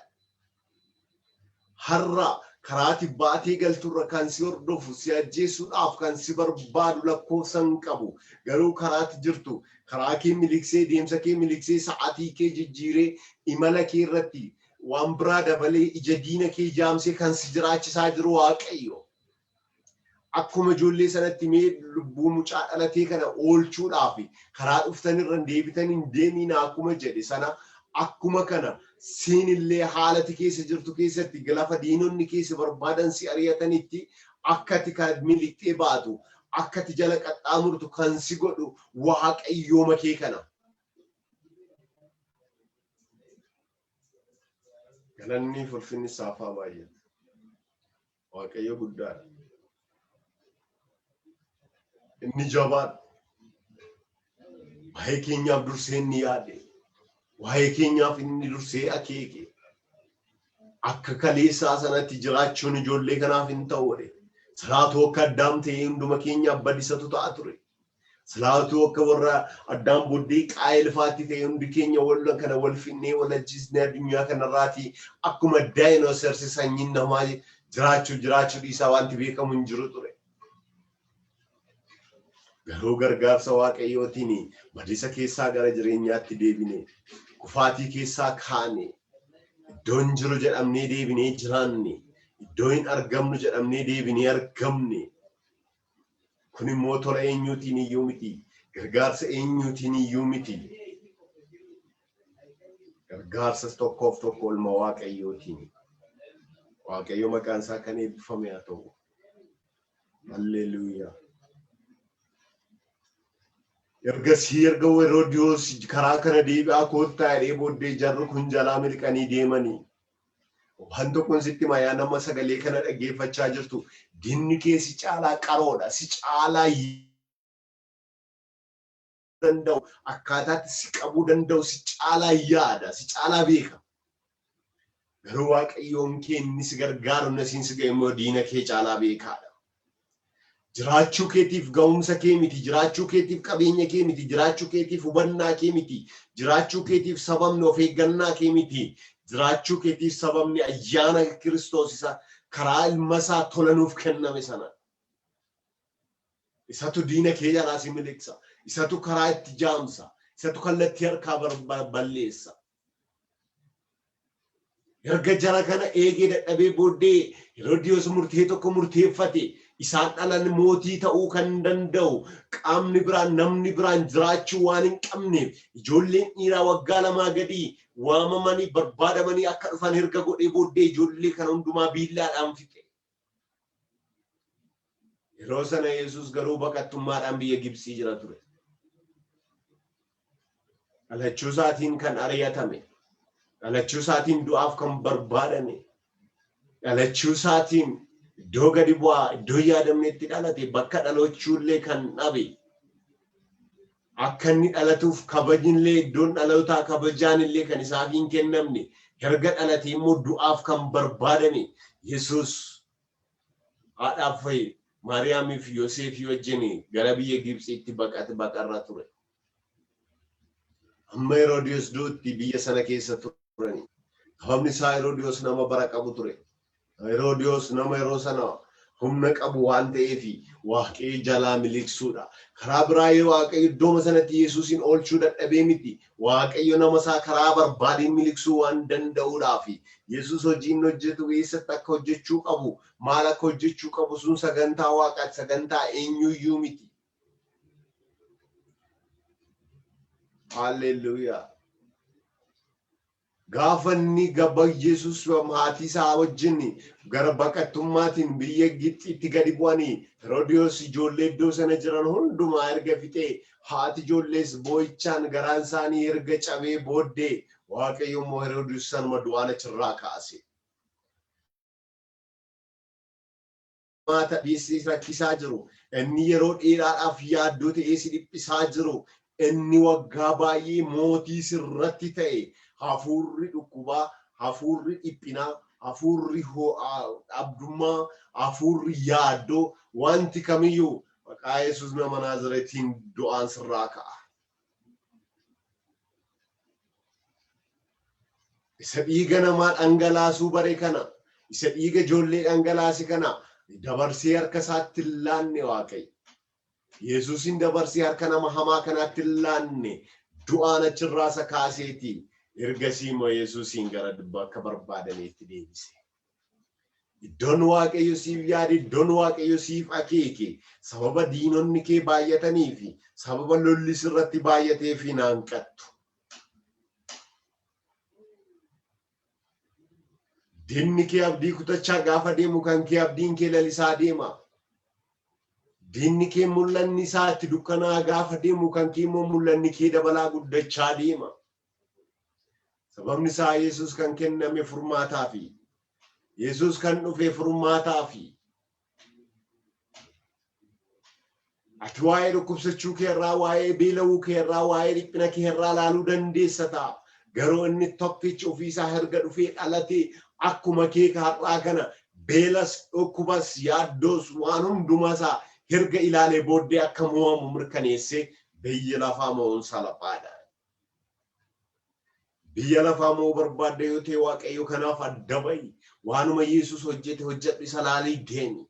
A: Har'a karaati baatee galturra kan si hordofu si ajjeesuudhaaf kan si barbaadu lakkoofsa hin qabu. Garuu karaati jirtu karaa kee miliksee deemsa kee miliksee sa'aatii kee jijjiiree imala kee irratti waan biraa dabalee ija diina kee jaamsee kan si jiraachisaa jiru Waaqayyo. Akkuma ijoollee sanatti mee lubbuu mucaa dhalatee kana oolchuudhaaf karaa dhuftanirra deebitaniin deemiin akkuma jedhe sana akkuma kana siinillee haalati keessa jirtu keessatti lafa diinonni keessa barbaadan si ari'atanitti akkati kan miliqxee baatu akkati jala qaxxaamurtu kan si godhu Waaqayyooma kee kana. Galanni ulfinni isaaf haa baay'atu. Waaqayyo guddaadha. Inni jabaadha. Waa'ee keenyaaf dursee inni yaade. Waa'ee keenyaaf inni dursee akeeke. Akka kaleessaa sanatti jiraachuun ijoollee kanaaf hin ta'u. Siraatoo akka Addaam ta'ee hunduma keenyaaf badisatu ta'a ture. Salaatu akka warra addaan booddee qaayil faatti ta'e hundi keenya wal kana wal finnee wal ajjisnee addunyaa kanarraati akkuma daayinoosarsi sanyiin namaa jiraachuu dhiisaa wanti beekamu hin jiru ture. Garuu gargaarsa Waaqayyootiin badiisa keessaa gara jireenyaatti deebine kufaatii keessaa kaane iddoo hin jiru jedhamnee deebinee jiraanne iddoo hin argamnu jedhamnee deebinee argamne. Kun immoo tola eenyuutiin iyyuu miti. Gargaarsa eenyuutiin iyyuu miti. Gargaarsa tokkoof tokko ilma Waaqayyootiin. Waaqayyo maqaan isaa kan eebbifame haa ta'u. Halleluuyaa. Erga Heroodiyoos karaa kana deebi'aa koottaa jedhee booddee jarri kun jalaa miliqanii deemanii. Waan tokkoon sitti mayaa nama sagalee kana dhaggeeffachaa jirtu diinni kee si caalaa qaroodha si caalaa danda'u akkaataatti si qabuu danda'u si caalaa yaada si caalaa beeka. Garuu Waaqayyoon kee inni si gargaaru nasiin si ga'e diina kee caalaa beekaadha. Jiraachuu keetiif ga'umsa kee miti, jiraachuu keetiif qabeenya kee miti, jiraachuu keetiif hubannaa kee miti, jiraachuu keetiif sababni of eeggannaa kee miti. Jiraachuu keetiif sababni ayyaana Kiristoos isa karaa ilma isaa tolanuuf kenname sana. Isatu diina kee jalaa si miliqsa. Isatu karaa itti jaamsa. Isatu kallattii harkaa balleessa. Erga jara kana eegee dadhabee booddee Heroodiyoos murtee tokko murteeffate isaan dhalan mootii ta'uu kan danda'u qaamni biraan namni biraan jiraachuu waan hin qabneef ijoolleen dhiiraa waggaa 2 gadii waamamanii barbaadamanii akka dhufan erga godhee booddee ijoollee kana hundumaa biillaadhaan fixe. Yeroo sana Yesuus garuu baqattummaadhaan biyya Gibsii jira ture. Dhalachuu isaatiin kan ari'atame, dhalachuu isaatiin du'aaf kan barbaadame, dhalachuu isaatiin iddoo gadi bu'aa iddoo yaadamnetti dhalate bakka dhalachuullee kan dhabe. Akka inni dhalatuuf kabajinillee iddoon dhalootaa kabajaanillee kan isaaf hin kennamne erga dhalate immoo du'aaf kan barbaadame Yesuus haadhaaf Maariyaamiif Yoosef wajjin gara biyya Gibsiitti baqarra ture. Amma Heroodiyoos duutti biyya sana keessa turani. Sababni isaa Heroodiyoos nama bara qabu ture. Heroodiyoos nama yeroo sana humna qabu waan ta'eef Waaqayyo jalaa miliqsuudha. Karaa biraa Waaqayyo iddoo sanatti Yesuusin oolchuu dadhabee miti. Waaqayyo nama isaa karaa barbaadeen miliqsuu waan danda'uudhaaf Yesuus hojiin hojjetu eessatti akka hojjechuu qabu maal akka hojjechuu qabu sun sagantaa Waaqaati sagantaa eenyuyyuu miti. Halleluuyaa. Gaafanni gabba Yesuus maatii isaa wajjin gara baqattummaatiin biyya Gibxiitti gadi bu'anii Heroodiyoos ijoollee iddoo sana jiran hundumaa erga fixee haati ijoollees boo'ichaan garaan isaanii erga cabee booddee Waaqayyo immoo Heroodiyoos sanuma du'aan achirraa kaase. Maata dhiisii rakkisaa jiru inni yeroo dheeraadhaaf yaaddoo ta'ee si dhiphisaa jiru inni waggaa baay'ee mootii sirratti ta'e. Hafuurri dhukkubaa, hafuurri dhiphinaa, hafuurri abdummaa, hafuurri yaaddoo wanti kamiyyuu maqaa Yesuus nama Naazireetiin du'aan sirraa ka'a. Isa dhiiga namaa dhangalaasuu bare kana, isa dhiiga ijoollee dhangalaase kana dabarsee harka isaatti hin laanne Waaqayyo. Yesuusin dabarsee harka nama hamaa kanaatti hin laanne du'aan achirraa isa kaaseetii. Ergasii immoo Yesuusin gara bakka barbaadameetti deebise. Iddoon Waaqayyo siif yaade, iddoon Waaqayyo siif akeeke sababa diinonni kee baay'atanii fi sababa lolli sirratti baay'atee fi naanqattu. Diinni kee abdii kutachaa gaafa deemu kan kee abdiin kee lalisaa deema. Diinni kee mul'anni isaa itti dukkanaa gaafa deemu kan kee immoo mul'anni kee dabalaa guddachaa deema. Sababni isaa Yesuus kan kenname furmaataa fi Yesuus kan dhufe furmaataa fi ati waa'ee dhukkubsachuu kee irraa waa'ee beela'uu kee irraa waa'ee dhiphina kee irraa laaluu dandeessa ta'a. Garuu inni tokkichi ofiisaa erga dhufee dhalatee akkuma kee har'aa kana beelas dhukkubas yaaddoos waan hundumaa isaa Herga ilaalee booddee akka mo'amu mirkaneessee biyya lafaa mo'uun salphaadha. Biyya lafaa mo'uu barbaadde yoo ta'e Waaqayyo kanaaf adda ba'i. Waanuma Yesuus hojjete hojjedhu isa laalii deemi.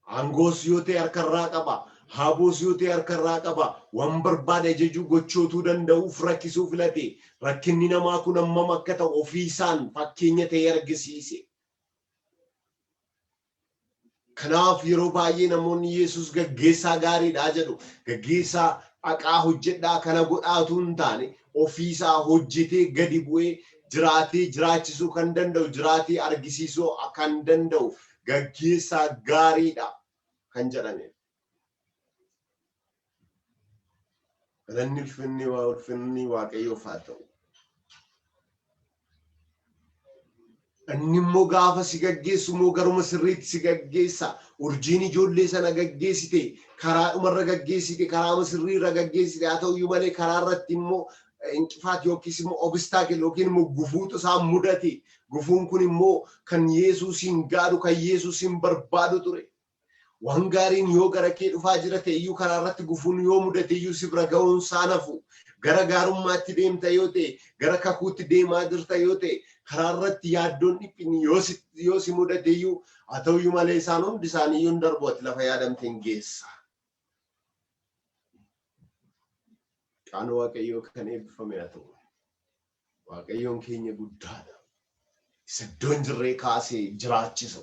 A: Aangoos yoo ta'e harkarraa qaba. Haboos yoo ta'e harkarraa qaba. Waan barbaade ajajuu gochootuu danda'uuf rakkisuu filate. Rakkinni namaa kun hammam akka ta'u ofii isaan fakkeenya ta'e argisiise. Kanaaf yeroo baay'ee namoonni Yesuus gaggeessaa gaariidha jedhu. Gaggeessaa haqaa hojjedhaa kana godhaatu hin taane ofii isaa hojjetee gadi bu'ee jiraatee jiraachisuu kan danda'u, jiraatee argisiisuu kan danda'u gaggeessaa gaariidha kan jedhame. Galanni ulfinni Waaqayyoof haa ta'u. Inni immoo gaafa si gaggeessu immoo garuma sirriitti si gaggeessa. Urjiin ijoollee sana gaggeessite, karaa dhumarra gaggeessite, karaa sirriirra gaggeessite, haa ta'uyyuu malee karaa irratti immoo inqifaat yookiis immoo obstaakil yookiin immoo gufuutu isaan mudate. Gufuun kun immoo kan Yesuusin gaadhu, kan Yesuusin barbaadu ture. Waan gaariin yoo gara kee dhufaa jira ta'e iyyuu karaa irratti gufuun yoo mudate iyyuu si bira ga'uun saanafu. Gara gaarummaatti deemta yoo ta'e, gara kakuutti deemaa jirta yoo ta'e, karaa irratti yaaddoon dhiphinni yoo si mudate iyyuu haa ta'uyyuu malee isaan hundi isaanii iyyuu hin darbu ati lafa yaadamte hin geessa. Qaama Waaqayyoo kan eebbifame haa ta'u. Waaqayyoon keenya guddaadha. Isa iddoon jirree kaasee jiraachisu.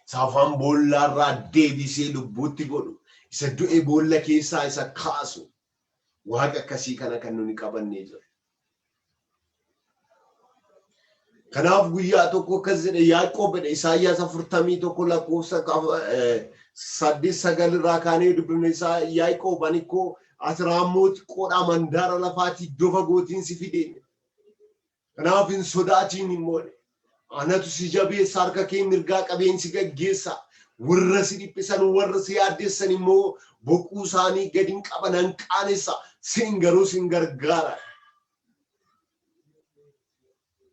A: Isa afaan boollarraa deebisee lubbuutti godhu. Isa du'e boolla keessaa isa kaasu. Waaqa akkasii kana kan nuni qabannee jiru. Kanaaf guyyaa tokko akkas jedhe Yaaqoob jedhe Isaayyaas 41 lakkoofsa 8-9 irraa kaanee dubbifne isaa Yaaqoob ani koo ati raammoo xiqqoodhaa mandaara lafaatti iddoo fagootiin si fide. Kanaaf hin sodaatiin immoo anatu si jabeessa harka kee mirgaa qabeen si gaggeessa. Warra si dhiphisan warra si yaaddeessan immoo boquu isaanii gadi hin qaban hanqaanessa. Sin garuu sin gargaara.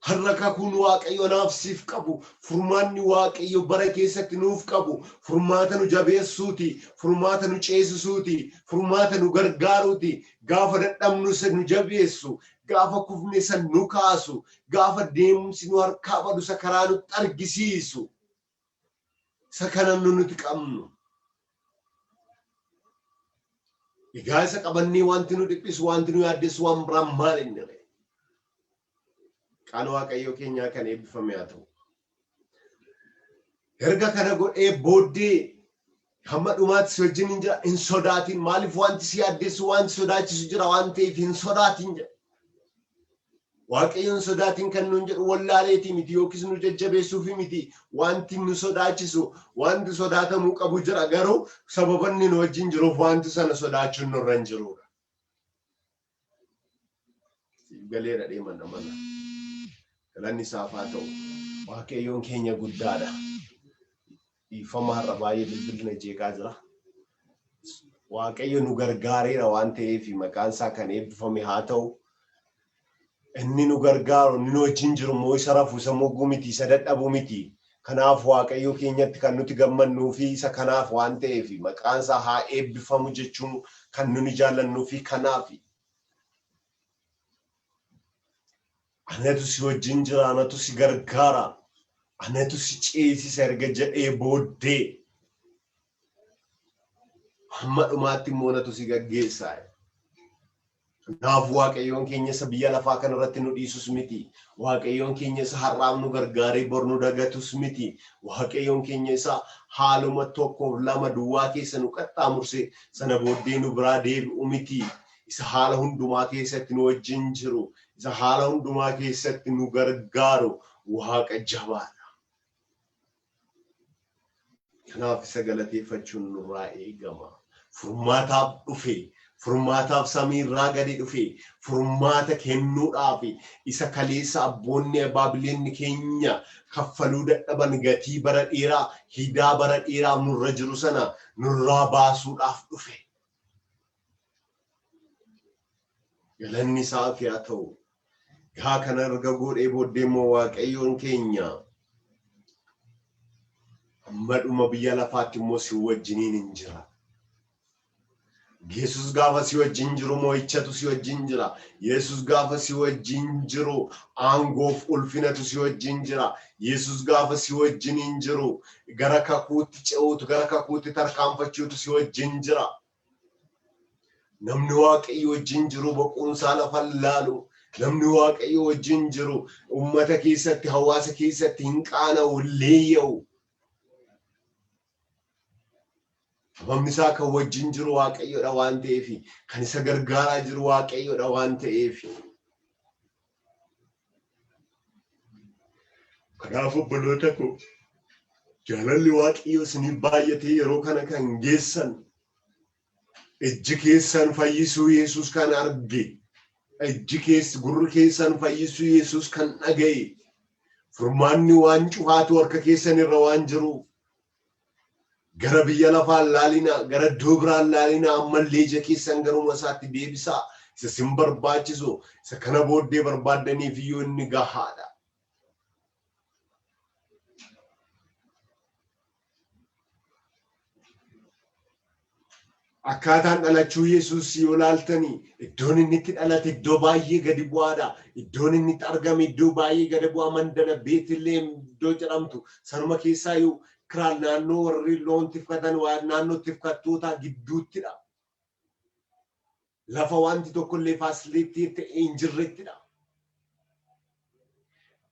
A: Harka kun Waaqayyo naaf siif qabu. Furmaanni Waaqayyo bara keessatti nuuf qabu. Furmaata nu jabeessuuti. Furmaata nu ceesisuuti. Furmaata nu gargaaruuti. Gaafa dadhabnu san nu jabeessu. Gaafa kufne san nu kaasu. Gaafa deemsi nu harkaa badu isa karaa nutti argisiisu. Isa kanan nu nuti qabnu. Egaa isa qabannee wanti nu dhiphisu wanti nu yaaddeessu waan biraan maal inni ree? Qaama Waaqayyoo keenyaa kan eebbifame haa ta'u. Erga kana godhee booddee hamma dhumaatti si wajjin hin jira hin sodaatin. Maaliif wanti si yaaddeessu wanti sodaachisu jira waan ta'eef hin sodaatin jedha. Waaqayyoon sodaatin kan nuun jedhu wallaaleetii miti yookiis nu jajjabeessuufi miti. Wanti nu sodaachisu wanti sodaatamuu qabu jira garuu sababanni nu wajjin jiruuf wanti sana sodaachuun nurra hin jirudha. Galeera deeman amana. Galanni isaaf haa ta'u. Waaqayyoon keenya guddaadha. Dhiifama har'a baay'ee bilbilna jeeqaa jira. Waaqayyo nu gargaareera waan ta'eef maqaan isaa kan eebbifame haa ta'u. Inni nu gargaaru inni nu wajjin jiru immoo isa rafu isa mogguu miti isa dadhabu miti. Kanaaf Waaqayyo keenyatti kan nuti gammannuu fi isa kanaaf waan ta'eef maqaan isaa haa eebbifamu jechuun kan nuni jaallannuu fi kanaaf. Anatu si wajjin jira, anatu si gargaara, anatu si ceesisa erga jedhee booddee hamma dhumaatti immoo anatu si gaggeessa. Kanaaf Waaqayyoon keenya isa biyya lafaa kana irratti nu dhiisus miti. Waaqayyoon keenya isa har'aaf nu gargaaree bor nu dagatus miti. Waaqayyoon keenya isa haaluma tokkoof lama duwwaa keessa nu qaxxaamurse sana booddee nu biraa deebi'u miti. Isa haala hundumaa keessatti nu wajjin jiru. Isa haala hundumaa keessatti nu gargaaru Waaqa jabaadha. Kanaaf isa galateeffachuun nurraa eegama. Furmaataaf dhufe. Furmaataaf samiirraa gadi dhufe. Furmaata kennuudhaaf isa kaleessa abboonni Baabiloonni keenya kaffaluu dadhaban gatii bara dheeraa hidaa bara dheeraa nurra jiru sana nurraa baasuudhaaf dhufe. Galanni isaaf haa ta'u. Gaa kana erga godhee booddee immoo Waaqayyoon keenya Ammadhuma biyya lafaatti immoo si wajjiniin hin jira. Yesus gaafa si wajjin jiru moo'ichatu si wajjin jira. Yesus gaafa si wajjin jiru aangoof ulfinatu si wajjin jira. Yesus gaafa si wajjin hin jiru gara kakuutti ce'uutu gara kakuutti tarkaanfachuutu si wajjin jira. Namni Waaqayyo wajjin jiru boqonsaa lafa laalu. Namni Waaqayyo wajjin jiru ummata keessatti hawaasa keessatti hin qaana'u leeyya'u. Abamnisaa kan wajjin jiru Waaqayyoodha waan ta'eef kan isa gargaaraa jiru Waaqayyoodha waan ta'eef. Kanaaf obboloota koo jaalalli Waaqayyoo isiniif baay'atee yeroo kana kan geessan ijji keessan fayyisuu Yesus kan arge ijji keessa gurri keessan fayyisuu Yesus kan dhagaye furmaanni waan cufaatu harka keessan irra waan jiruuf gara biyya lafaa laalina gara dubraan laalina ammallee ija keessan garuma isaatti deebisaa isa sin barbaachisu isa kana booddee barbaadaniif iyyuu inni gahaadha. Akkaataan dhalachuu Yesus yoo laaltanii iddoon inni itti dhalate iddoo baay'ee gadi bu'aadha. Iddoon inni itti argame iddoo baay'ee gadi bu'aa mandara Beetlehem iddoo jedhamtu sanuma keessaa yoo kiraal naannoo warri loon tifkatan waan naannoo tifkattoota gidduuttidha. Lafa wanti tokkollee faasilitii ta'e hin jirrettidha.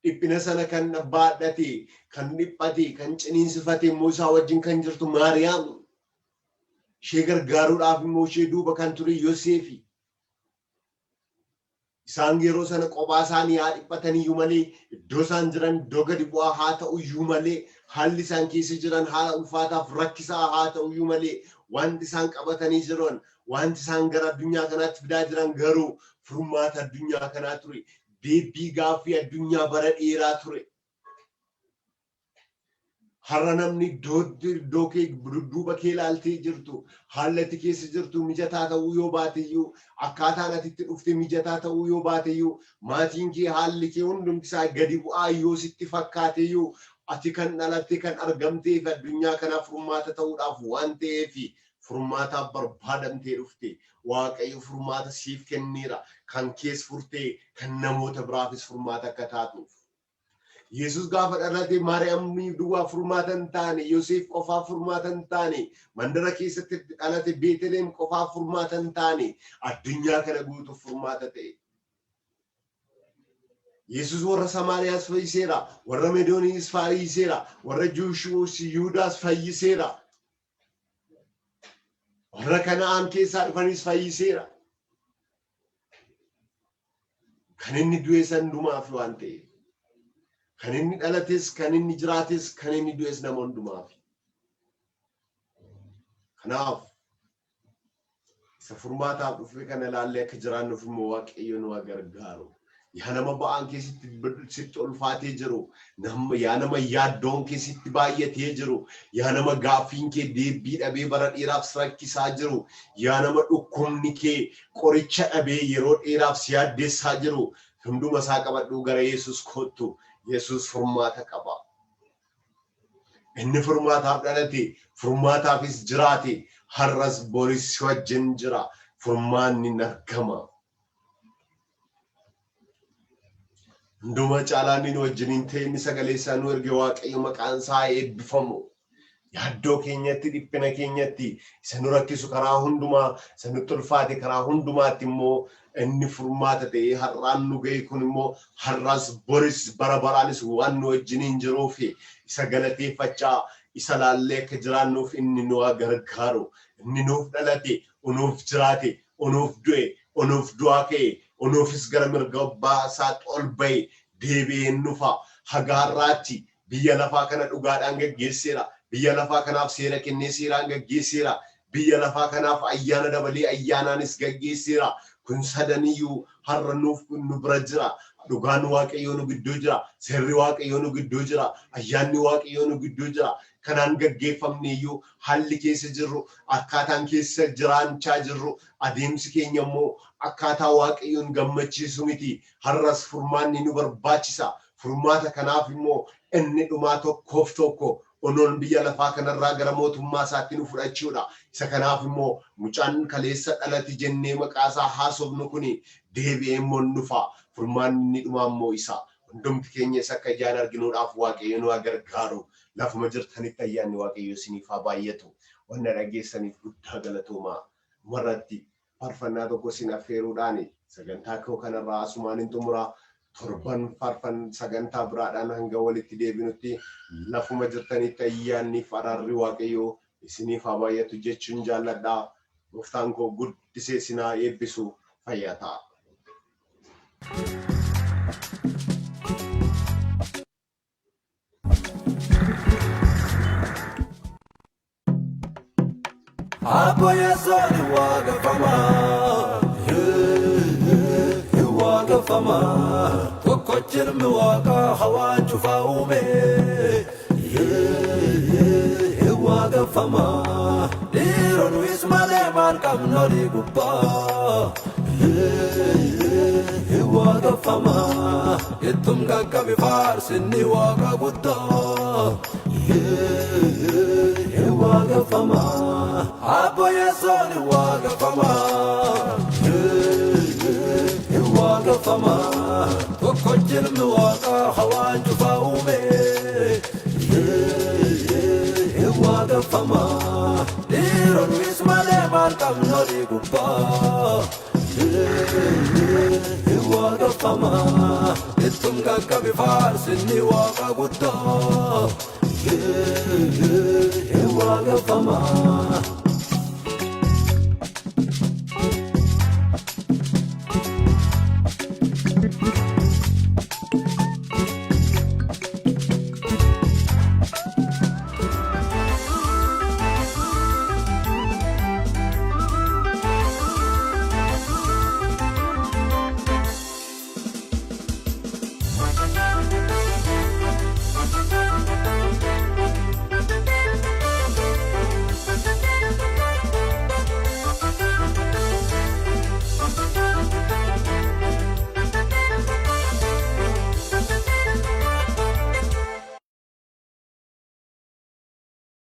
A: Dhiphina sana kan baadhate kan dhiphate kan ciniinsifate immoo isaa wajjin kan jirtu Maariyaam. Ishee gargaaruudhaaf immoo ishee duuba kan ture Yoosefi. Isaan yeroo sana kophaa isaanii haa dhiphataniyyuu malee iddoo isaan jiran iddoo gadi bu'aa haa ta'uyyuu malee haalli isaan keessa jiran haala ulfaataaf rakkisaa haa ta'uyyuu malee wanti isaan qabatanii jiran wanti isaan gara addunyaa kanaatti fidaa jiran garuu furmaata addunyaa kanaa ture. Deebii gaaffii addunyaa bara dheeraa ture. Har'a namni iddoo kee duuba kee ilaaltee jirtu haalatti keessa jirtu mijataa ta'uu yoo baateyyuu akkaataan ati itti dhufte mijataa ta'uu yoo baateyyuu maatiin kee haalli kee hundumti isaa gadi bu'aa yoo sitti fakkaateyyuu ati kan dhalatte kan argamteef addunyaa kanaaf furmaata ta'uudhaaf waan ta'eef furmaataaf barbaadamtee dhufte. Waaqayyo furmaata siif kenneera kan kees furtee kan namoota biraafis furmaata akka taatuuf. Yesus gaafa dhalate Maariyaamni duwwaa furmaata hin taane Yoosef qofaa furmaata hin taane mandara keessatti dhalate Beetlehem qofaa furmaata hin taane addunyaa kana guutuuf furmaata ta'e. Yesus warra Samaariyaas fayyiseera, warra Medooniis fayyiseera, warra Yihuudaas fayyiseera, warra Kana'aan keessaa dhufanis fayyiseera. Kan inni du'e san hundumaaf waan ta'eef. Kan inni dhalates, kan inni jiraates, kan inni du'es nama hundumaaf. Kanaaf isa furmaataaf dhufe kana ilaallee akka jiraannuuf immoo Waaqayyo nu gargaaru. Yaa nama ba'aan keessatti sitti ulfaatee jiru, yaa nama yaaddoon keessatti baay'atee jiru, yaa nama gaaffiin kee deebii dhabee bara dheeraaf rakkisaa jiru, yaa nama dhukkubni kee qoricha dhabee yeroo dheeraaf si yaaddeessaa jiru, hunduma isaa qabadhuu gara Yesus kottu. Yesus furmaata qaba. Inni furmaataaf dhalate, furmaataafis jiraate, har'as boris wajjin jira. Furmaanni argama. Hunduma caalaan inni wajjiniin ta'e inni sagalee isaa nu erge Waaqayyo maqaan isaa eebbifamu. Yaaddoo keenyatti dhiphina keenyatti isa nu rakkisu karaa hundumaa isa nutti ulfaate karaa hundumaatti immoo inni furmaata ta'ee har'aan nu ga'e kun immoo har'as boris bara baraanis waan nu wajjiniin jiruuf isa galateeffachaa isa laallee akka jiraannuuf inni nu gargaaru. Inni nuuf dhalate, nuuf jiraate, nuuf du'e, nuuf du'aa ka'e, nuufis gara mirga abbaa isaatti ol ba'e deebi'ee nufa hagaarraatti biyya lafaa kana dhugaadhaan gaggeesseera. Biyya lafaa kanaaf seera kennee seeraan gaggeesseera. Biyya lafaa kanaaf ayyaana dabalee ayyaanaanis gaggeesseera. Kun sadaniyyuu har'a nuuf nu bira jira. Dhugaan Waaqayyoo nu gidduu jira. Seerri Waaqayyoo nu gidduu jira. Ayyaanni Waaqayyoo nu gidduu jira. Kanaan gaggeeffamneeyyuu haalli keessa jirru akkaataan keessa jiraachaa jirru adeemsi keenya immoo akkaataa Waaqayyoon gammachiisu miti. Har'as furmaanni nu barbaachisa. Furmaata kanaaf immoo inni dhumaa tokkoof tokko onoon biyya lafaa kanarraa gara mootummaa isaatti nu fudhachuudha. Isa kanaaf immoo mucaan kaleessa dhalate jennee maqaasaa haasofnu kuni deebi'ee immoo nufa furmaanni dhumaa immoo isa hundumti keenya isa akka ijaan arginuudhaaf waaqayyo nu gargaaru. Lafuma jirtanitti ayyaanni waaqayyo isiniif haa baay'atu. Wanna dhageessaniif guddaa galatoomaa. Warratti faarfannaa tokko isin affeeruudhaan sagantaa koo kanarraa asumaan hin xumuraa. Torban faarfannaa sagantaa biraadhaan hanga walitti deebinutti lafuma jirtanitti ayyaanni araarri waaqayyo isiniif haa baay'atu jechuun jaalladhaa. Gooftaan koo guddisee isinaa eebbisu fayyaa ta'a.
C: Aboya zoni waga fama, waga fama. Toko chirmi waga hawa chufa ume, waga fama. Diron wismane man kam nori gupa, waga fama. Itum kakabi farsi waga gutta. Waga fama, aboya zoni waga fama, waga fama. Toko chirmi waga hawa chufa ume, waga fama. Diron wismane man kam nori gupa, waga fama. Itum kakabi farsi waga gutta. Waga fama.